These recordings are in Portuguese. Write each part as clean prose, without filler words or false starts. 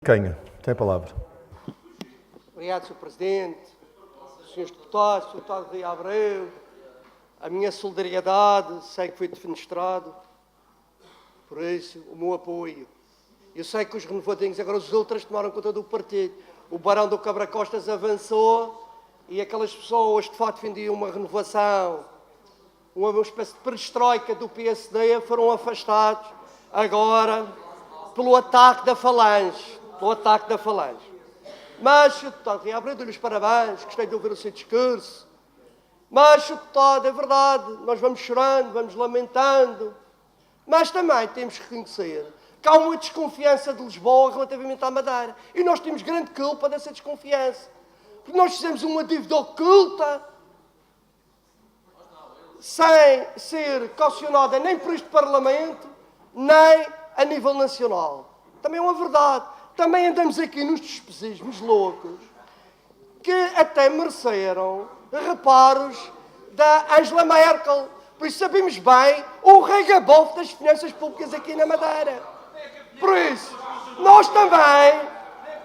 Canha, tem a palavra. Obrigado, Sr. Presidente, Srs. Deputados, Sr. Deputado Rui Abreu, a minha solidariedade, sei que foi defenestrado, por isso, o meu apoio. Eu sei que os renovadinhos, agora os ultras tomaram conta do partido. O Barão do Cabra Costas avançou e aquelas pessoas que de facto defendiam uma renovação, uma espécie de perestroika do PSD, foram afastados agora pelo ataque da Falange. Mas, Sr. Deputado Rui Abreu, dou-lhe os parabéns, gostei de ouvir o seu discurso. Mas, Sr. Deputado, é verdade, nós vamos chorando, vamos lamentando, mas também temos que reconhecer que há uma desconfiança de Lisboa relativamente à Madeira. E nós temos grande culpa dessa desconfiança. Porque nós fizemos uma dívida oculta, sem ser caucionada nem por este Parlamento, nem a nível nacional. Também é uma verdade. Também andamos aqui nos despesismos loucos, que até mereceram reparos da Angela Merkel. Por isso sabemos bem o regabof das finanças públicas aqui na Madeira. Por isso, nós também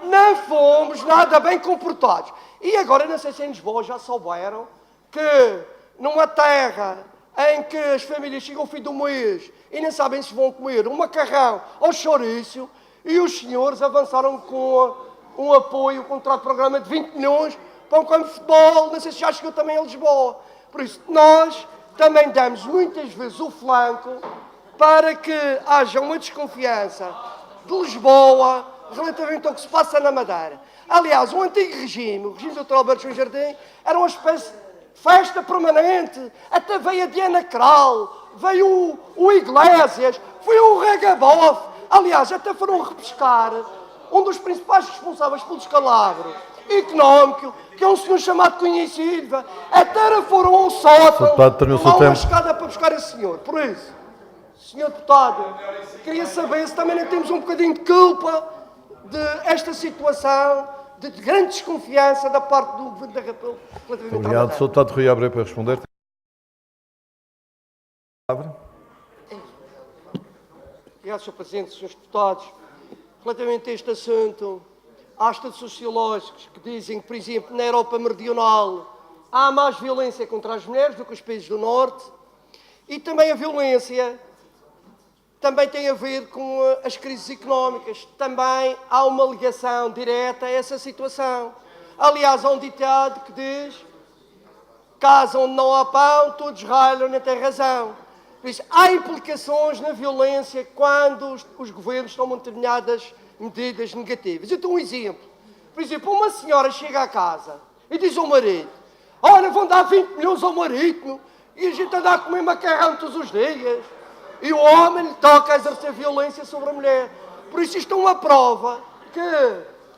não fomos nada bem comportados. E agora, não sei se em Lisboa já souberam que numa terra em que as famílias chegam ao fim do mês e não sabem se vão comer um macarrão ou chouriço, e os senhores avançaram com um apoio, um contrato de programa de 20 milhões para um campo de futebol, não sei se já chegou também a Lisboa. Por isso, nós também damos muitas vezes o flanco para que haja uma desconfiança de Lisboa relativamente ao que se passa na Madeira. Aliás, o antigo regime, o regime do Dr. Alberto João Jardim, era uma espécie de festa permanente. Até veio a Diana Krall, veio o Iglesias, foi um regabof. Aliás, até foram repescar um dos principais responsáveis pelo descalabro económico, que é um senhor chamado Cunha e Silva. Até foram ao sótão, lá uma escada para buscar esse senhor. Por isso, Sr. Deputado, queria saber se também não temos um bocadinho de culpa de esta situação de grande desconfiança da parte do Governo da República. Muito obrigado. Sr. Deputado Rui Abreu para responder. Obrigado, Sr. Presidente, Srs. Deputados. Relativamente a este assunto, há estudos sociológicos que dizem que, por exemplo, na Europa Meridional há mais violência contra as mulheres do que os países do Norte, e também a violência também tem a ver com as crises económicas. Também há uma ligação direta a essa situação. Aliás, há um ditado que diz: casa onde não há pão, todos ralham, não tem razão. Por isso, há implicações na violência quando os governos tomam determinadas medidas negativas. Eu dou um exemplo. Por exemplo, uma senhora chega à casa e diz ao marido: olha, vão dar 20 milhões ao marido e a gente anda a comer macarrão todos os dias. E o homem lhe toca a exercer violência sobre a mulher. Por isso, isto é uma prova que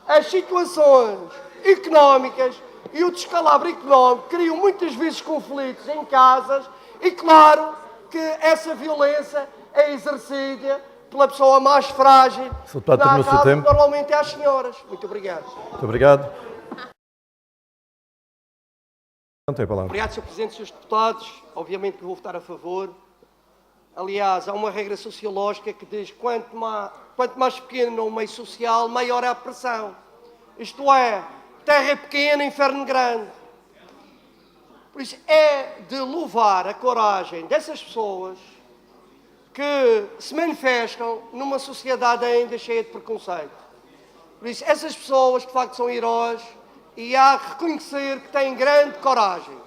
as situações económicas e o descalabro económico criam muitas vezes conflitos em casas e, claro, que essa violência é exercida pela pessoa mais frágil na casa, normalmente é as senhoras. Muito obrigado. Muito obrigado. Não tem palavra. Obrigado, Sr. Presidente, Srs. Deputados. Obviamente que vou votar a favor. Aliás, há uma regra sociológica que diz que quanto mais pequeno o meio social, maior é a pressão. Isto é, terra pequena, inferno grande. Por isso, é de louvar a coragem dessas pessoas que se manifestam numa sociedade ainda cheia de preconceito. Por isso, essas pessoas, de facto, são heróis e há que reconhecer que têm grande coragem.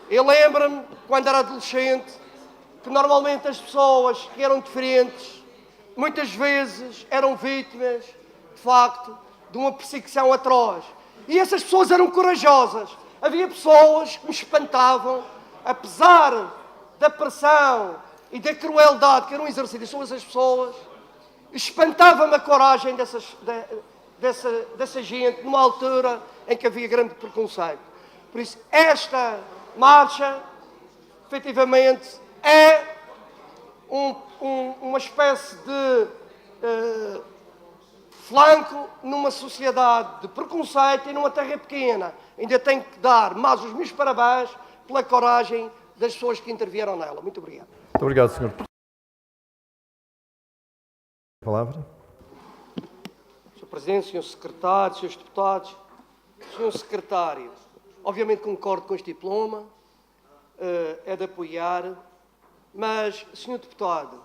Eu lembro-me, quando era adolescente, que normalmente as pessoas que eram diferentes, muitas vezes eram vítimas, de facto, de uma perseguição atroz. E essas pessoas eram corajosas. Havia pessoas que me espantavam, apesar da pressão e da crueldade que eram exercidas sobre essas pessoas, espantava-me a coragem dessa gente, numa altura em que havia grande preconceito. Por isso, esta marcha, efetivamente, é uma espécie de flanco numa sociedade de preconceito e numa terra pequena. Ainda tenho que dar mais os meus parabéns pela coragem das pessoas que intervieram nela. Muito obrigado. Muito obrigado, Sr. Palavra. Presidente, Sr. Secretário, Srs. Deputados, Sr. Secretário, obviamente concordo com este diploma, é de apoiar, mas, Sr. Deputado,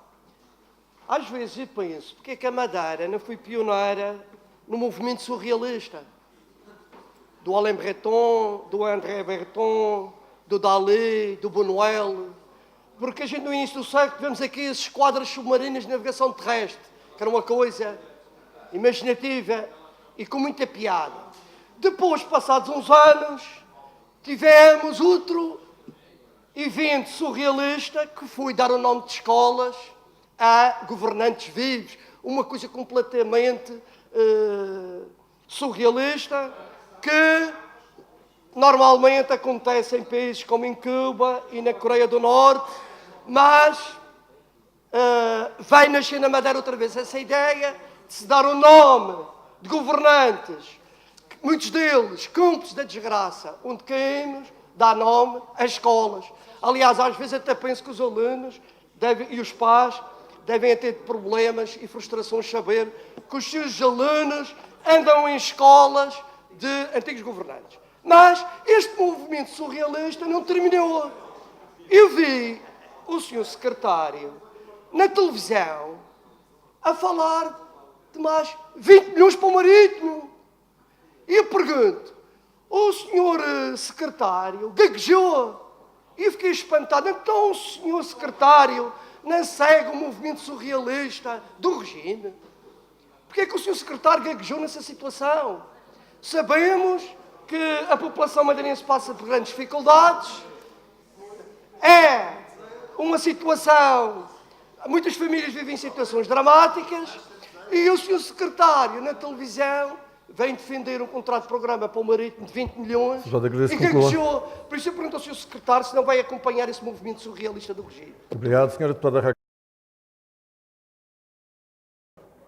às vezes eu penso, porque é que a Madeira não foi pioneira no movimento surrealista? Do Alain Breton, do André Breton, do Dalí, do Buñuel, porque a gente no início do século vemos aqui as esquadras submarinas de navegação terrestre, que era uma coisa imaginativa e com muita piada. Depois, passados uns anos, tivemos outro evento surrealista que foi dar o nome de escolas a governantes vivos, uma coisa completamente surrealista que normalmente acontece em países como em Cuba e na Coreia do Norte, mas vai nascer na Madeira outra vez essa ideia de se dar o nome de governantes, muitos deles cúmplices da desgraça, onde caímos, dá nome a escolas. Aliás, às vezes até penso que os alunos e os pais devem ter problemas e frustrações saber que os seus alunos andam em escolas de antigos governantes. Mas este movimento surrealista não terminou. Eu vi o Sr. Secretário na televisão a falar de mais 20 milhões para o Marítimo. E eu pergunto, o Sr. Secretário gaguejou. E eu fiquei espantado. Então o Sr. Secretário não segue o movimento surrealista do regime? Porquê é que o Sr. Secretário gaguejou nessa situação? Sabemos que a população madeirense passa por grandes dificuldades. É uma situação... Muitas famílias vivem em situações dramáticas. E o Sr. Secretário, na televisão, vem defender um contrato de programa para o Marítimo de 20 milhões e gaguejou. Por isso eu pergunto ao Sr. Secretário se não vai acompanhar esse movimento surrealista do regime. Obrigado, Sra. Deputada Raquel.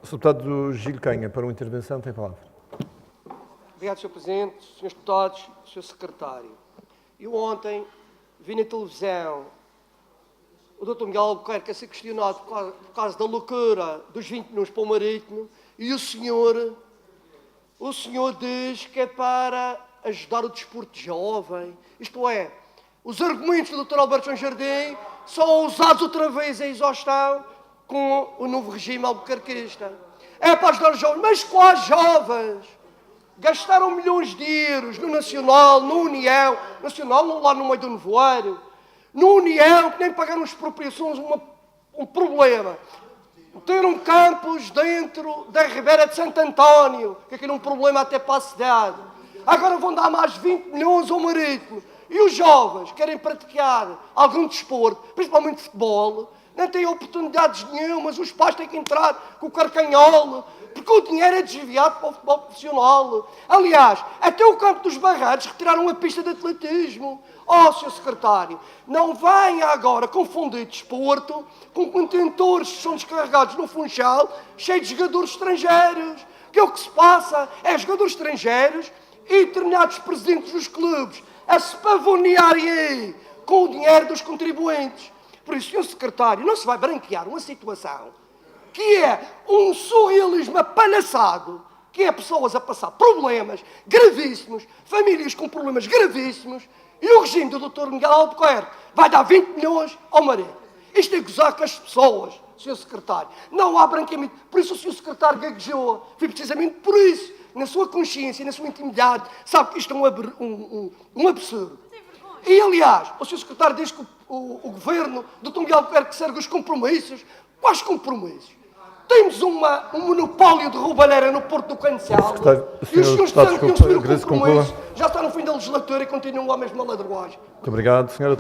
O Sr. Deputado Gil Canha, para uma intervenção, tem a palavra. Obrigado, Sr. Presidente, Srs. Deputados, Sr. Secretário. Eu ontem vi na televisão o Dr. Miguel Albuquerque a ser questionado por causa da loucura dos 20 milhões para o Marítimo e o senhor diz que é para ajudar o desporto jovem. Isto é, os argumentos do Dr. Alberto João Jardim são usados outra vez em exaustão com o novo regime albuquerquista. É para ajudar os jovens, mas quais jovens? Gastaram milhões de euros no Nacional, no União, Nacional não lá no meio do nevoeiro, no União, que nem pagaram as expropriações, um problema. Ter um campus dentro da Ribeira de Santo António, que aqui é um problema até para a cidade. Agora vão dar mais 20 milhões ao Marítimo. E os jovens querem praticar algum desporto, principalmente futebol, não têm oportunidades nenhumas, os pais têm que entrar com o carcanhol, porque o dinheiro é desviado para o futebol profissional. Aliás, até o campo dos Barrados retiraram a pista de atletismo. Oh, Sr. Secretário, não venha agora confundir desporto com contentores que são descarregados no Funchal, cheios de jogadores estrangeiros. Que é o que se passa, é jogadores estrangeiros e determinados presidentes dos clubes a se pavonearem aí com o dinheiro dos contribuintes. Por isso, Sr. Secretário, não se vai branquear uma situação que é um surrealismo apalhaçado, que é pessoas a passar problemas gravíssimos, famílias com problemas gravíssimos, e o regime do Dr. Miguel Albuquerque vai dar 20 milhões ao Marítimo. Isto é gozar com as pessoas, Sr. Secretário. Não há branqueamento. Por isso o Sr. Secretário gaguejou. Foi precisamente por isso, na sua consciência, na sua intimidade, sabe que isto é um absurdo. E, aliás, o Sr. Secretário diz que o governo do Dr. Miguel Albuquerque segue os compromissos. Quais compromissos? Temos um monopólio de roubalheira no Porto do Cancelo. E os senhores disseram que iam subir o compromisso. Já está no fim da legislatura e continuam a mesma ladruagem. Muito obrigado, Sra.